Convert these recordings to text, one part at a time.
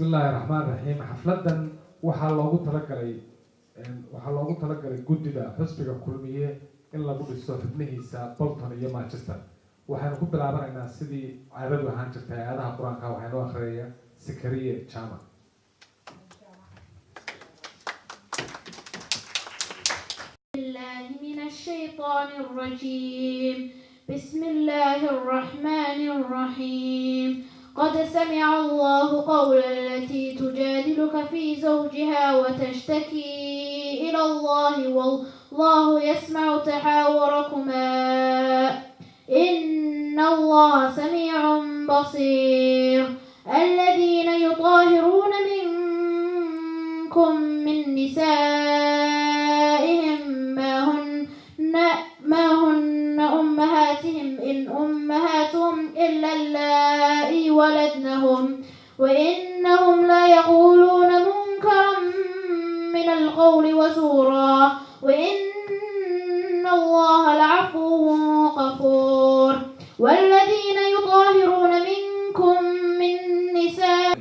بسم الله الرحمن الرحيم. حفلة waxaa loogu talagalay guddiga xisbiga kulmiye in lagu dhiso xubnihiisa Bolton iyo Manchester. waxaanu ku bilaabanaynaa sidii caadadu ahaan jirtay aayadaha quraanka waxaanu akhriyaa Sakariye Chama. بالله من الشيطان الرجيم. بسم الله الرحمن الرحيم. قد سمع الله قول التي تجادلك في زوجها وتشتكي إلى الله والله يسمع تحاوركما إن الله سميع بصير. الذين يطهرون منكم من نسائهم ما هن أمهاتهم إن أمهاتهم إلا اللائي ولدنهم وإنهم لا يقولون منكرا من القول وزورا وإن الله لعفو غفور. والذين يطهرون منكم من نساء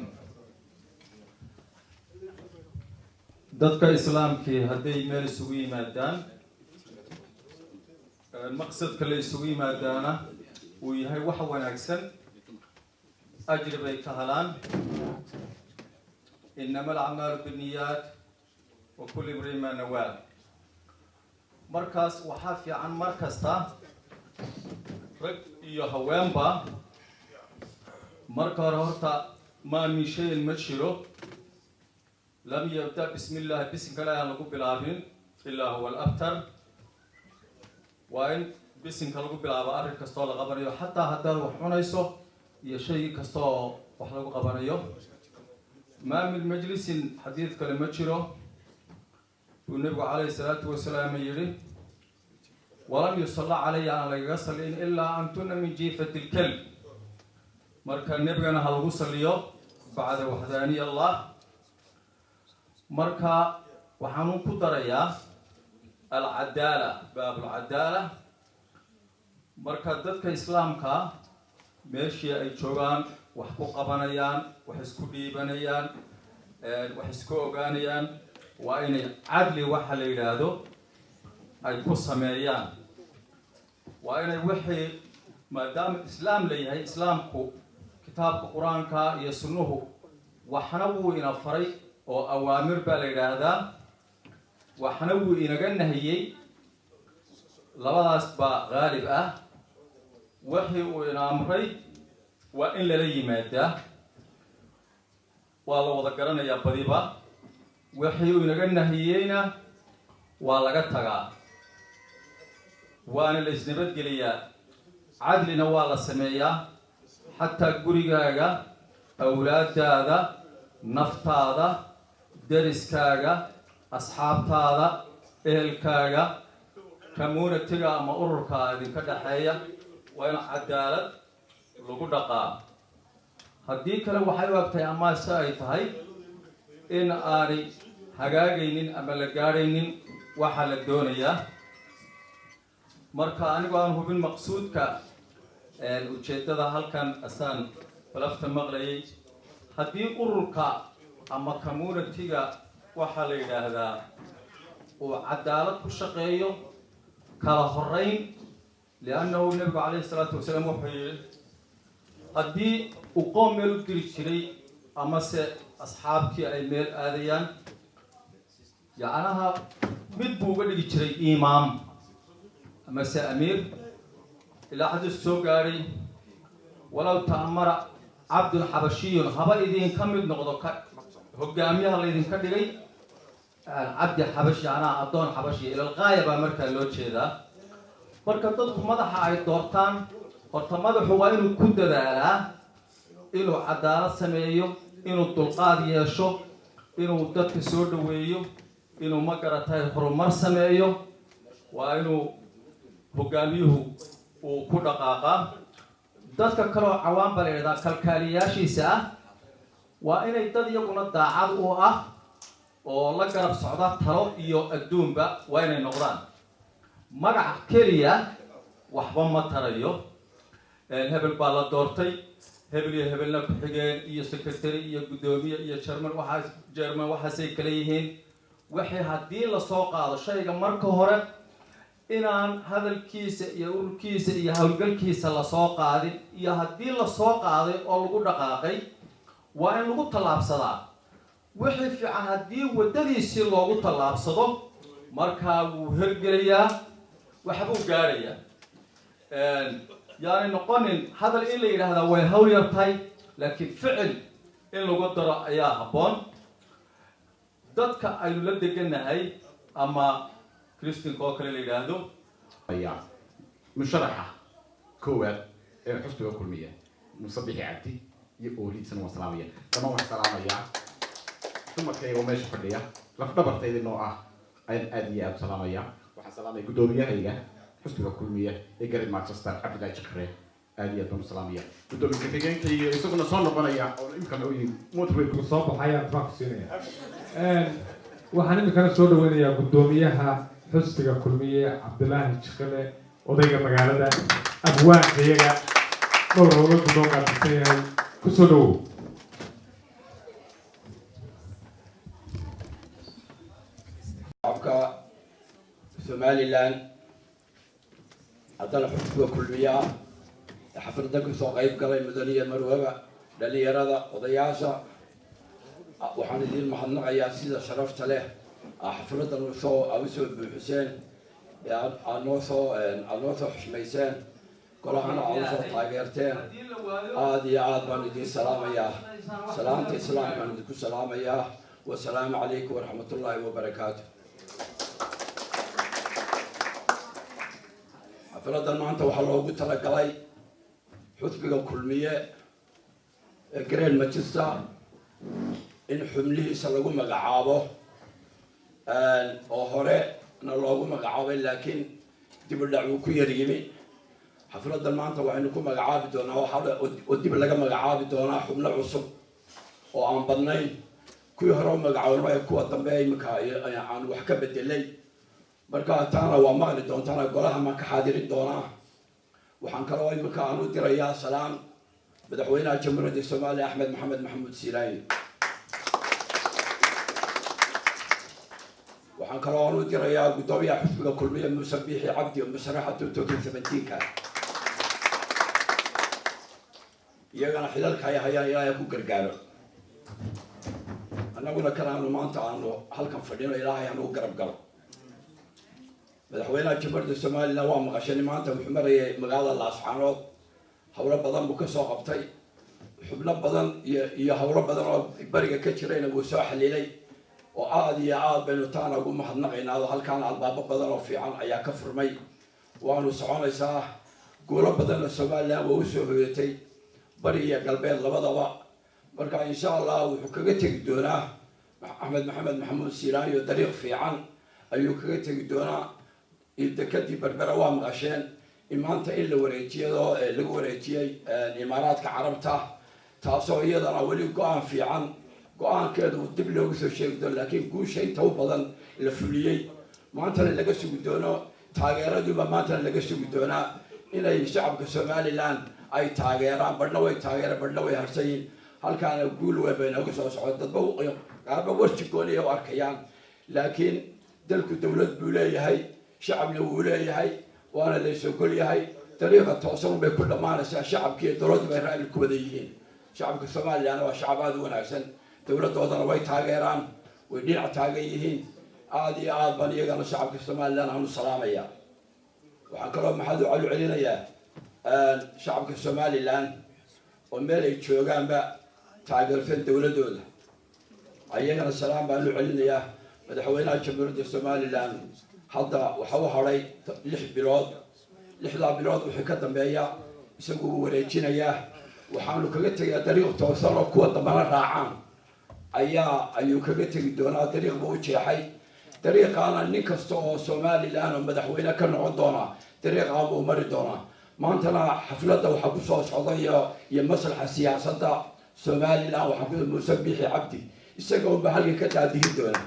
dadka islaamkii hadday meel isugu yimaadaan maqsadka la isugu yimaadaana uu yahay wax wanaagsan ajri bay ka helaan innama alacmaalu binniyaat wa kullu imri'in ma nawaa. markaas waxaa fiican mar kasta rag iyo haweenba marka hore horta maa min shayin ma jiro لم يبدأ بسم الله بسم الله لقو بلابين إلا هو الأبتر وإن بسم الله لقو بلابا أرد كستو لقبانيو حتى هدار وحونيسو يشي كستو وحلقو قبانيو ما من مجلس حديث كلمة شيرو والنبي عليه الصلاة والسلام يري ولم يصلى علي على يصلين إلا أنتن من جيفة الكلب مركا النبي أنا هلقو صليو بعد وحداني الله marka waxaan ku darayaa al-adala baabul adala marka dadka islaamka meeshii ay joogaan wax ku qabanayaan wax isku dhiibanayaan wax isku ogaanayaan waa inay cadli waxa la yiraahdo ay ku sameeyaan waa inay wixii maadaama islaam leeyahay islaamku kitaabka quraanka iyo sunnuhu waxna wuu ina faray oo awaamir baa la yiraahdaa waxna wuu inaga nahiyay labadaas baa qaalib ah wixii uu ina amray waa in lala yimaadaa waa la wada garanayaa badiba wixii uu inaga nahiyayna waa laga tagaa waana la isnabadgeliyaa cadlina waa la sameeyaa xataa gurigaaga awlaadaada naftaada deriskaaga asxaabtaada ehelkaaga community-ga ama ururka idinka dhaxeeya waa in cadaalad lagu dhaqaa haddii kale waxay u agtahay ama se ay tahay in aanay hagaagaynin ama la gaadhaynin waxa la doonayaa marka anigoo aan hubin maqsuudka ujeedada halkan asaan balafta maqlayay haddii ururka ama community-ga waxa la yiraahdaa uu cadaalad ku shaqeeyo kala horeyn li'annahu nabiga calayhi salaatu wasalaam wuxuu yiri haddii uu qoom meel u diri jiray ama se asxaabtii ay meel aadayaan yacnaha mid buu uga dhigi jiray imaam ama se amiir ilaa xadiis soo gaaray walaw ta'amara cabdun xabashiyun haba idin ka mid noqdo hogaamiyaha la idinka dhigay cabdi xabashi anaa adoon xabashi ila alqaaya baa markaa loo jeedaa marka dadku madaxa ay doortaan horta madaxu waa inuu ku dadaalaa inuu cadaalad sameeyo inuu dulqaad yeesho inuu dadka soo dhaweeyo inuu ma garatay horumar sameeyo waa inuu hogaamiyuhu uu ku dhaqaaqaa dadka kaloo cawaan baa la yidhahdaa kalkaaliyaashiisa ah waa inay dad iyaguna daacad u ah oo la garab socda talo iyo adduunba waa inay noqdaan magac keliya waxba ma tarayo hebel baa la doortay hebel iyo hebelna ku-xigeen iyo secretary iyo guddoomiye iyo jerman waxaasay kala yihiin wixii haddii lasoo qaado shayga marka hore inaan hadalkiisa iyo ururkiisa iyo howlgalkiisa lasoo qaadin iyo haddii lasoo qaaday oo lagu dhaqaaqay waa in lagu tallaabsadaa wixii fiican haddii waddadiisii loogu tallaabsado markaa wuu hergelayaa waxbuu gaadhayaa yaani noqonin hadal in la yidhaahdaa way hawl yar tahay laakiin ficil in lagu daro ayaa habboon dadka aynu la degannahay ama kristanka oo kale la yidhaahdo ayaa musharaxa koowaad ee xusbiga kulmiya musabixi cabdi iyo ooliisana waan salaamaya dhammaan waxaan salaamayaa dumarkayga oo meesha fadhiya lafdhabartayda noo ah ayaan aad iyo aad u salaamayaa waxaan salaamaya guddoomiyahayga xusbiga kulmiya ee garid manchester cabdilaahi jakre aad iyo aad baan u salaamaya guddoomiye ka-xigeenkayga isaguna soo noqonaya oo imkan ooyin motorwayku soo baxayaan baan ku siinaya waxaan iminkana soo dhaweynayaa guddoomiyaha xusbiga kulmiye cabdilaahi jakre odayga magaalada abwaanka iyaga dhowr howladu loo qaadaysan yahay kusoo dhawow shacabka somaliland haddana xusbiga kulmiya ee xafladda kasoo qayb galay mudaniya marwaba dhalinyarada odayaasha waxaan idiin mahadnaqayaa sida sharafta leh xafladdan usoo buuxiseen aad noo soo xushmayseen golahana aad usoo taageerteen aad iyo aad baan idiin salaamayaa salaamta islaamkaan idinku salaamayaa wasalaamu calaykum waraxmat ullaahi wabarakaatu xafladdan maanta waxaa loogu talagalay xusbiga kulmiye ee gareed manchester in xubnihiisa lagu magacaabo oo hore na loogu magacaabay laakiin dib u dhac uu ku yar yimi xafladdan maanta waxaynu ku magacaabi doonaa oo dib laga magacaabi doonaa xubno cusub oo aan badnayn kuwii hore u magacaabno ee kuwa dambe iminka aan wax ka bedelay marka taana waa maqli doontaana golaha maan ka xaadirin doonaa waxaan kaloo iminka aan u dirayaa salaam madaxweynaha jamhuuriyadda soomaaliya axmed maxamed maxamuud siiraayi waxaan kaloo aan u dirayaa guddoomiyaha xusbiga kulmiye muuse biixi cabdi oo musharaxa 2017 iyagana xilalka ay hayaan ilaahay ku gargaaro annaguna kanaanu maanta aanu halkan fadhino ilaahay aanu u garab galo madaxweynaha jamhuuriyadda somaliland waa maqashani maanta wuxuu marayay magaalada laascaanood howlo badan buu kasoo qabtay xubno badan iyo howlo badan oo bariga ka jirayna wuu soo xalilay oo aad iyo aad baynu taana ugu mahadnaqaynaa oo halkaan albaabo badan oo fiican ayaa ka furmay waanu soconaysaa guulo badan oo somaliland waa usoo hoyatay bari iyo galbeed labadaba marka insha allah wuxuu kaga tegi doonaa axmed maxamed maxamuud siiraan iyo dariiq fiican ayuu kaga tegi doonaa dekadii berbera waa maqasheen in maanta in la wareejiyado lagu wareejiyey imaaraadka carabta taasoo iyadana weli go-aan fiican go-aankeedu dib loogu soo sheegi doono laakiin guusha inta u badan la fuliyey maantana laga sugi doono taageeraduba maantana laga sugi doonaa inay shacabka somaliland ay taageeraan badhna way taageeraan badhna way harsayiin halkaana guul weyn bay nooga soo socdo dadba qaarba warji gooniya u arkayaan laakiin dalku dowlad buu leeyahay shacabna wuu leeyahay waana laysoo gol yahay dariiqa toosan bay ku dhammaanaysaa shacabkiiyo dowladdu bay raalli ku wada yihiin shacabka somaliland waa shacab aada u wanaagsan dowladdoodana way taageeraan way dhinac taagan yihiin aad iyo aad baan iyagana shacabka somaliland aanu salaamaya waxaan kaloo maxaad u calu celinayaa shacabka somaliland oo meel ay joogaanba taageersan dowladdooda ayagana salaam baan u celinayaa madaxweynaha jamhuuriyadda somaliland hadda waxa u hadhay 6 bilood 6 bilood wixii ka dambeeya isagu uu wareejinayaa waxaanu kaga tegayaa dariiq toosan oo kuwa dambana raacaan ayuu kaga tegi doonaa dariiq buu u jeexay dariiqaana nin kasta oo somaliland oo madaxweyne ka noqon doona dariiqaa buu mari doonaa maantana xafladda waxaa ku soo socda iyo maslaxa siyaasadda somaliland waxaa ku muuse biixi cabdi isaga unba halkii ka daadihin doona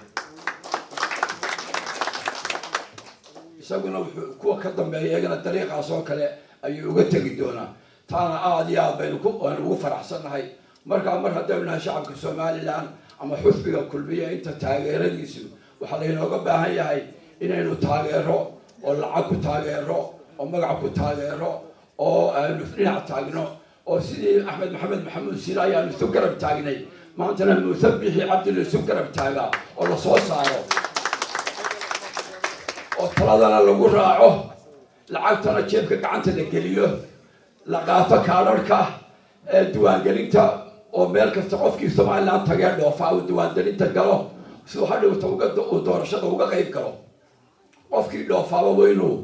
isaguna wuxuu kuwa ka dambeeya iyagana dariiqaas oo kale ayuu uga tegi doonaa taana aad iyo aad baynu ugu faraxsannahay markaa mar haddaynu nahay shacabka somalilan ama xusbiga kulmiye inta taageeradiisu waxaa laynooga baahan yahay inaynu taageero oo lacag ku taageero oo magac ku taageero oo aynu dhinac taagno oo sidii axmed maxamed maxamuud siila ayaanu isu garab taagnay maantana muuse bixi cabdi la isu garab taagaa oo la soo saaro oo taladana lagu raaco lacagtana jeebka gacanta la geliyo la qaato kaadharhka diiwaangelinta oo meel kasta qofkii somalilan tagee dhoofaa uu diiwaangelinta galo siduu hadhowta uu doorashada uga qayb galo qofkii dhoofaaba weynuu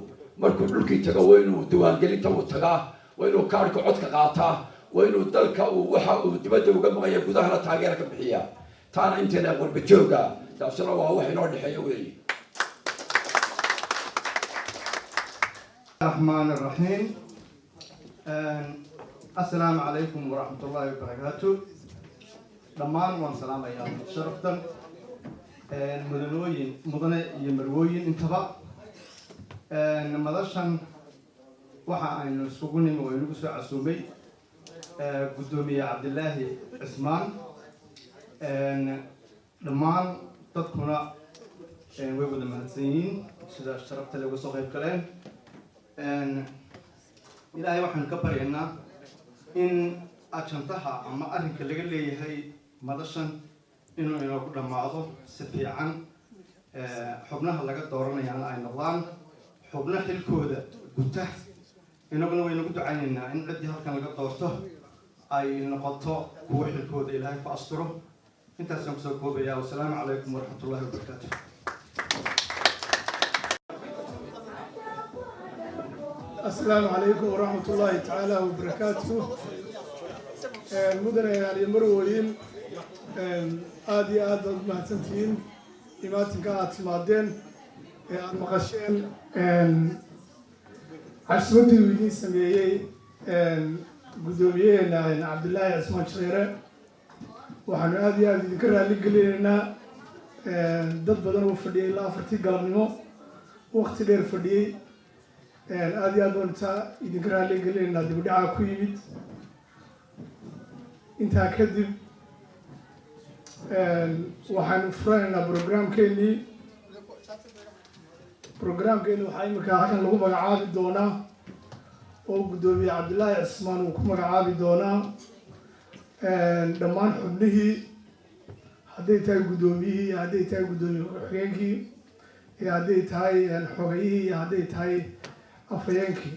markuu dhulkii tago weynuu diiwaangelinta uu tagaa weynuu kaadhka codka qaataa weynuu dalka waxa uu dibadda uga maqaya gudahana taageera ka bixiya taana inteena qurba jooga taasina waa wax inoo dhexeeya weeye الرحمن الرحيم السلام عليكم ورحمة الله وبركاته دمان وان سلام أيام شرفتا مدنوين مدن يمروين انتبه مدرشان وحا أن سوقني وينقص عسوبي قدومي عبد الله عثمان دمان تدخلنا ويبدأ مهندسين سيدا شرفت لو صغير كلام إلهي waxaan ka baryaynaa in ajantaha ama arrinka laga leeyahay madashan inuu inoogu dhammaado si fiican xubnaha laga dooranayana ay noqdaan xubno xilkooda guta inaguna waynagu ducaynaynaa in ciddii halkan laga doorto ay noqoto kuwo xilkooda ilaahay ku asturo intaasaan kusoo koobayaa wasalaamu calaykum waraxmatullaahi wabarakaatu السلام عليكم ورحمة الله تعالى وبركاته مدن يعني مروين آدي مهتمين إماتن كانت مادين المقاشين عشرتي ويدي سميي قدوميين عبد الله عثمان شريرة وحن آدي ذكرها اللي قلنا ضد بدن وفردي لا فرتي قلبنا وقت دير فردي aad iyo aad baan idinka raali gelinaynaa dib u dhaca ku yimid intaa kadib waxaanu furanaynaa programkeennii waxaa imika halkan lagu magacaabi doonaa oo guddoomiye cabdillaahi cismaan uu ku magacaabi doonaa dhammaan xubnihii hadday tahay guddoomiyihii iyo hadday tahay guddoomiye ku-xigeenkii iyo hadday tahay xogayihii iyo hadday tahay afhayeenkii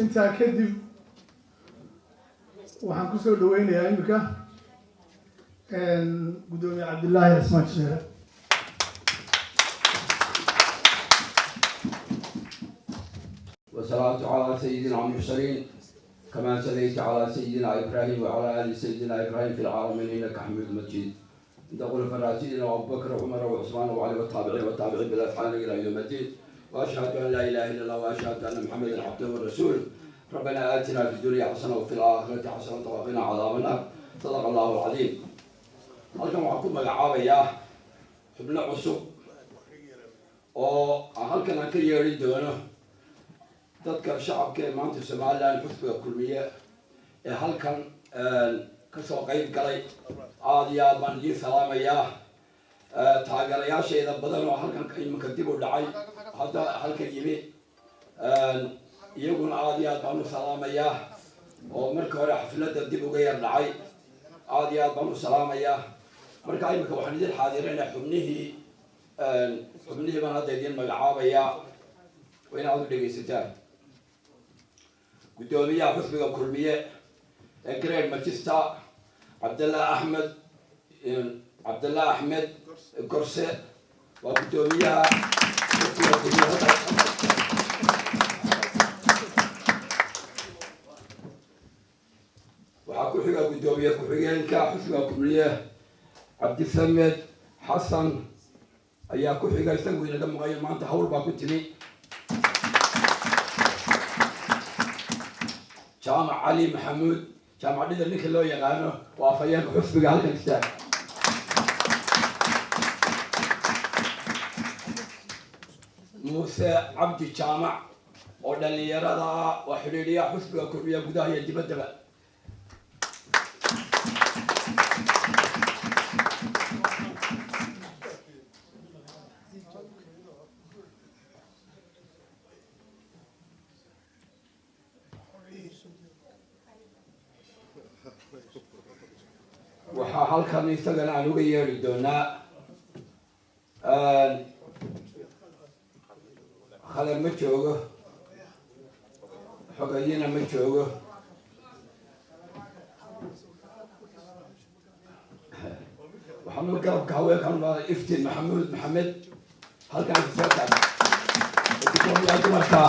intaa kadib waxaan kusoo dhaweynayaa imika guddoomiye cabdillaahi cismaan shareere والصلاة على سيدنا المرسلين كما صليت على سيدنا إبراهيم وعلى آل سيدنا إبراهيم في العالمين إنك حميد مجيد نقول فراسيدنا وأبو بكر وعمر وعثمان وعلي والتابعين بالأفعال إلى يوم الدين وأشهد أن لا إله إلا الله وأشهد أن محمدا عبده ورسوله ربنا آتنا في الدنيا حسنة وفي الآخرة حسنة وقنا عذاب النار صدق الله العظيم. halkan waxaan ku magacaabayaa xubno cusub oo halkan aan ka yeeri doono dadka shacabka ee maanta Somaliland xusbiga kulmiye ee halkan ka soo qayb galay aad iyo aad baan idin salaamayaa taageerayaasheeda badan oo halkan iminka dib u dhacay hadda halkan yimi iyaguna aad iyo aad baan u salaamayaa oo markii hore xafladda dib uga yar dhacay aad iyo aad baan u salaamayaa marka iminka waxaan idin xaadireynaa xubnihii baan hadda idin magacaabayaa waa inaad u dhegaysataan guddoomiyaha xusbiga kulmiye ee Great Manchester Cabdallah Ahmed Gorse waa guddoomiyaha xusbiga kulmiye waxaa ku xiga guddoomiye ku-xigeenka xusbiga kulmiye Cabdisamed Xasan ayaa ku xiga isagu inaga maqayo maanta hawl baa ku timi jaamac cali maxamuud jaamacadda ninka loo yaqaano waa afhayeenka xusbiga halkan istaag موسى عبد الجامع ودليرada وحريرية حسب كلية قداية دبدبة waxaa halkan isagana aan uga yeeri doonaa khadar ma joogo xogayina ma joogo waxaanu garabka haweenkan iftiin maxamuud maxamed halkan soo taagan gudoomiyaha dumarka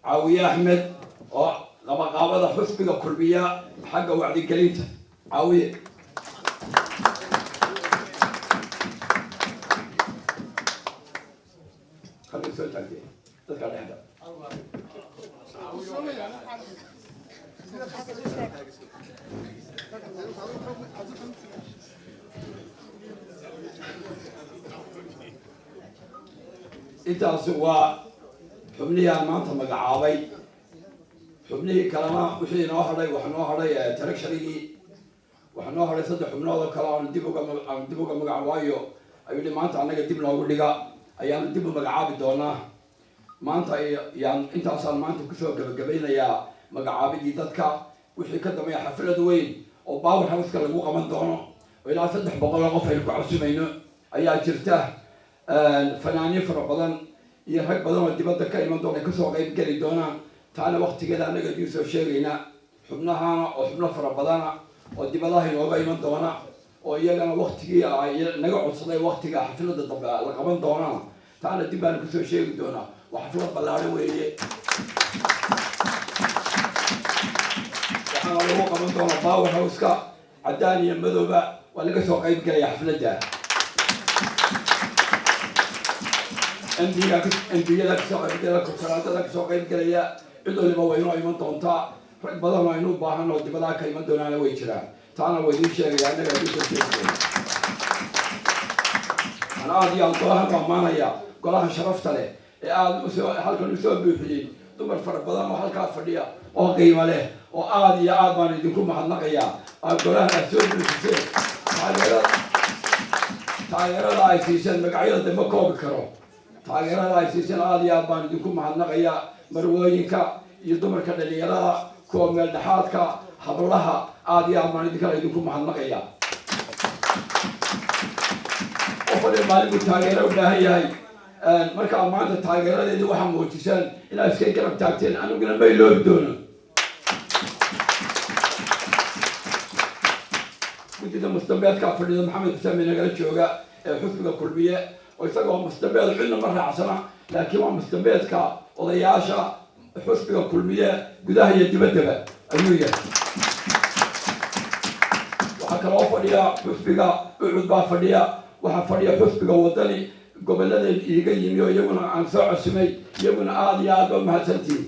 عاوية أحمد لما قابل حسب الكلية حق وعد القليل عاوية خلينا نسوي تعديل تذكر لحظة intaas waa xubnihii aan maanta magacaabay xubnihii kalena wixii inoo hadhay wax noo hadhay tareksharigii wax noo hadhay 3 xubnood oo kale aan dib uga magacaabayo ayuu maanta anaga dib loogu dhiga ayaan dib u magacaabi doonaa maanta ayaan intaasaan maanta kusoo gabagabeynayaa magacaabidii dadka wixii ka dambeeya xaflad weyn oo power house-ka lagu qaban doono oo ilaa 300 qof ay ku casumayno ayaa jirta fanaaniin fara badan iyo rag badan oo dibadda ka iman doona kasoo qayb geli doonaan taana waqtigeeda anaga dib soo sheegayna xubnahana oo xubno fara badana oo dibadaha inooga iman doona oo iyagana waqtigii ay naga codsaday waqtiga xafladda dambe la qaban doonana taana dib baan kusoo sheegi doonaa waa xaflad ballaaran weeye waxaana lagu qaban doonaa power house-ka caddaan iyo madooba waa laga soo qayb gelaya xafladda NBiyada kasoo qaybgalaya konferaantada kasoo qaybgalaya cid waliba waa inoo iman doontaa rag badan oo aynu u baahan oo dibadaha ka iman doonaana way jiraan taana waa idiin sheegaya annaga hadii soo sheegaya ana aad iyo aad golahan ammaanaya golahan sharafta leh ee aad halkan usoo buuxiyey dumar fara badan oo halkaa fadhiya oo qiimo leh oo aad iyo aad baan idinku mahadnaqayaa aad golahan aad soo buuxiseen taageerada ay siiseen magacyada dambe koobi karo taageerada ay siiseen aad iyo aad baan idinku mahadnaqayaa marwooyinka iyo dumarka dhalinyarada kuwa meel dhexaadka hablaha aad iyo aad baan idinku mahadnaqayaa qofka maalinku taageero u baahan yahay markaa maanta taageeradeedii waxaa muujiseen inaad iska garab taagteen aniguna may loobi doono guddida mustambeedka fadhida maxamed xuseen nagala jooga ee xusbiga kulmiye oo isagoo mustambeed cidna ma raacsana laakiin waa mustambeedka odayaasha xusbiga kulmiye gudaha iyo dibaddaba ayuu yahay waxaa kaloo fadhiya xusbiga ucud baa fadhiya waxaa fadhiya xusbiga wadani gobollada iiga yimi oo iyaguna aan soo cusumay iyaguna aad iyo aad ba mahadsantihiin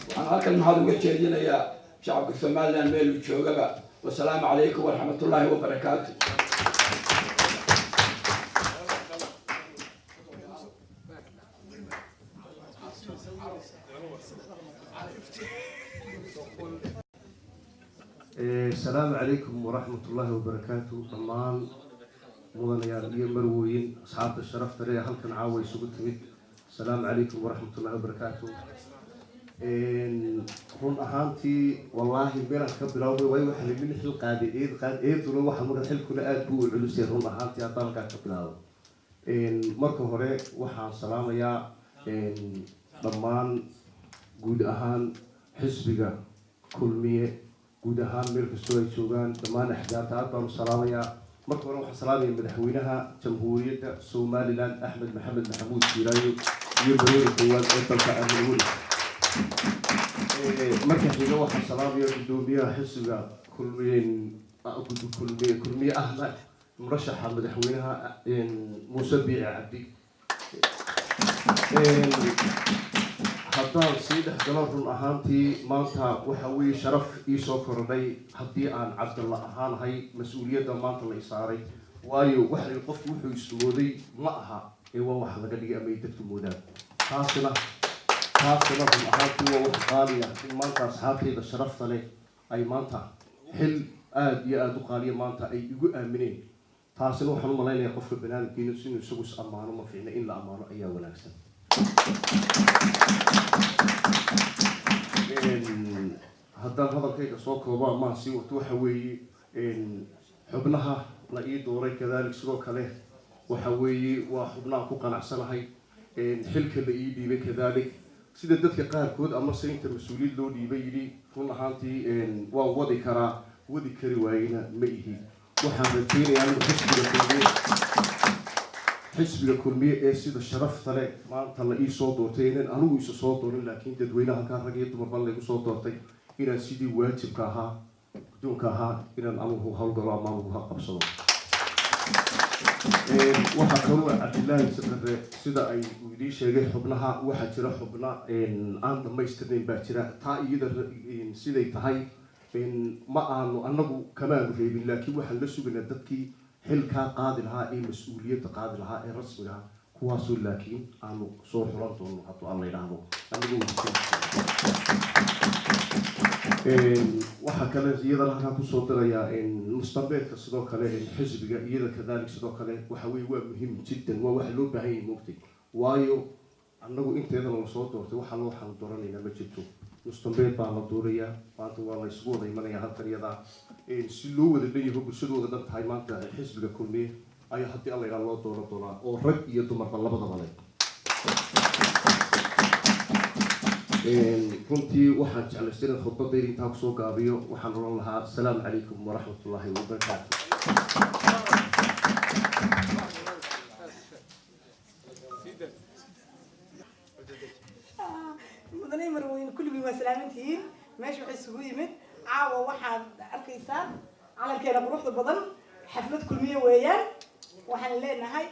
waxaan halkan mahad uga jeedinayaa shacabka somaliland meeluu joogaba wasalaamu calaykum waraxmatullaahi wabarakaatu السلام عليكم ورحمة الله وبركاته ضمان مدنيال iyo marwooyin asxaabta sharafta leh halkan caaway isugu timid السلام عليكم ورحمة الله وبركاته run ahaantii wallaahi beeran ka bilowday way waxa la min xil qaadiyay waxa marka xilkuna aad buu u culusay run ahaantii hadalka ka bilaabo marka hore waxaan salaamayaa dhammaan guud ahaan xisbiga kulmiye guud ahaan meel kastoo ay joogaan dhammaan axdaafta aad baan u salaamayaa marka hore waxaan salaamayaa madaxweynaha jamhuuriyadda somaliland axmed maxamed maxamuud siiraayo iyo bareer koowaad ee dalka amniweli marka xiga waxaan salaamayaa gudoomiyaha xisbiga kulmiye ahmed مرشح مدحوينها موسى بيع عبدي haddaan sii dhex galo run ahaantii maanta waxa weeye sharaf ii soo kordhay haddii aan cabdalla ahaanahay mas-uuliyadda maanta la isaaray waayo waxay qofku wuxuu ismooday ma aha ee waa wax laga dhigay ama ay dadku moodaan taasina run ahaantii waa wax qaaliya in maanta asxaabtayda sharafta leh ay maanta xil aada iyo aada u qaaliya maanta ay igu aamineen taasina waxaan u malaynayaa qofka banaadamkiina inuu isagu is ammaano ma fiicna in la ammaano ayaa wanaagsan haddaan hadalkayga soo koobo amaan sii wato waxa weeye xubnaha la ii dooray kadalik sidoo kale waxa weeye waa xubnaha ku qanacsanahay xilka la ii dhiibay kadalik sida dadka qaarkood amase inta mas-uuliyad loo dhiibay yidhi run ahaantii waan wadi karaa wadi kari waayena ma ihi waxaan rajeynayaa inuu xisbiga kulmiye ee sida sharafta leh maanta la ii soo doortay inaan anigu isu soo doorin laakiin dadweynaha halkaa rag iyo dumarban laygu soo doortay inaan sidii waajibka ahaa guddoonka ahaa inaan anigu hawlgalo ama anigu ha qabsado waxaa kaloo cabdillaahi sakare sida ay idii sheegay xubnaha waxaa jira xubna aan dhammaystirnayn baa jira taa iyada siday tahay ma aanu anagu kamaanu reebin laakiin waxaan la sugaynaa dadkii xilkaa qaadi lahaa ee mas-uuliyadda qaadi lahaa ee rasmiga kuwaasoo laakiin aanu soo xulan doono hadduu aan la yidhaahdo waxaa kale iyadana halkaan kusoo dirayaa mustambeedka sidoo kale xisbiga iyada kadalik sidoo kale waxa weye waa muhiim jiddan waa waxa loo baahan yahay moogtay waayo annagu inteedana lasoo doortay waxaa loo xal dooranaynaa ma jirto mustambeed baa la doorayaa maanta waa la isugu wada imanayaa halkan iyadaa si loo wada leeyaho bulshadooda dhan tahay maanta xisbiga kulmiye ayaa haddii alla yidhaha loo dooran doonaa oo rag iyo dumarba labadaba leh runtii waxaan jeclaystay inaan khudbadayda intaa kusoo gaabiyo waxaan oran lahaa asalaamu calaykum waraxmatullaahi wabarakaatu mudane marweyn kulligii waa salaamantihiin meesha waxay isugu yimid caawa waxaad arkaysaa calankeena quruxda badan xaflad kulmiye weeyaan waxaan leenahay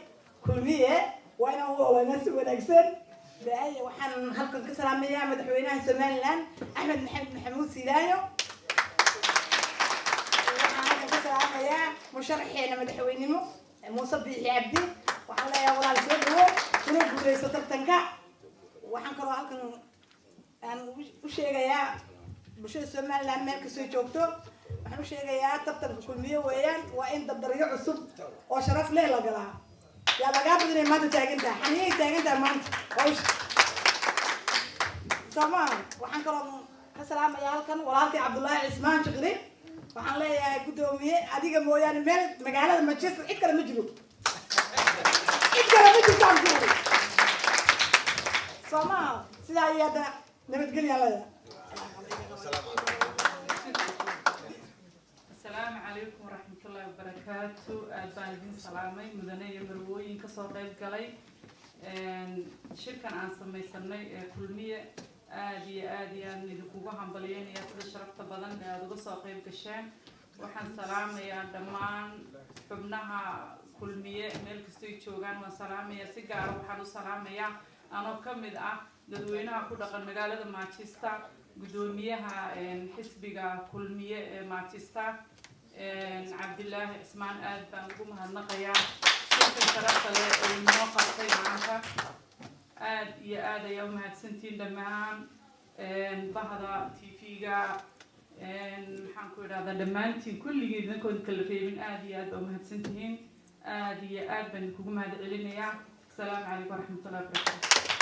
kulmiye waa inaan u ogaanaa si wanaagsan daaya waxaan halkan ka salaamayaa madaxweynaha somaliland axmed maxamed maxamuud siilaayo waxaan halkan ka salaamayaa musharaxeena madaxweynimo muuse biixi cabdi waxaan leeyahay walaal soo dhawo kuna guuleyso tartanka waxaan kaloo halkan aan u sheegayaa bulshada somaliland meel kastoo joogto waxaan u sheegayaa tartanka kulmiye weeyaan waa in dabdaryo cusub oo sharaf leh la galaa yaa lagaa badinay maanta taagantaha xaniyay taagantaha maanta soomaa waxaan kaloo ka salaamayaa halkan walaalkay cabdullaahi cismaan shaqri waxaan leeyahay guddoomiye adiga mooyaane meel magaalada manchester cid kale ma jiro cid kale ma jirtaan kuuri soomaa sidaa iyo hadda nabadgelyaa leeyahay السلام عليكم ورحمة الله وبركاته. أبان بن سلامي مدني مروين كسر قيد قلي شركة عن سمي سمي كلمية آدي يعني ذكوها هم بليين يصير شرفت بدن هذا قصة قيد كشان وحن سلام يا دمان حبناها كلمية ملك ستيتشوغان وسلام يا سجار وحن سلام يا أنا كمد ددوينها كده قن مقالة مانشستر قدوميها حسبيها كلمية مانشستر عبد الله عثمان آد بنقوم هالنقيا شكل شرفت الموقع في معك آد يا آد يوم هالسنتين دمان بهذا تيفيجا حنقول هذا دمانتين كل جدنا كنت كلفين آد يا آد يوم هالسنتين آد يا آد بنقوم هذا علينا السلام عليكم ورحمة الله وبركاته.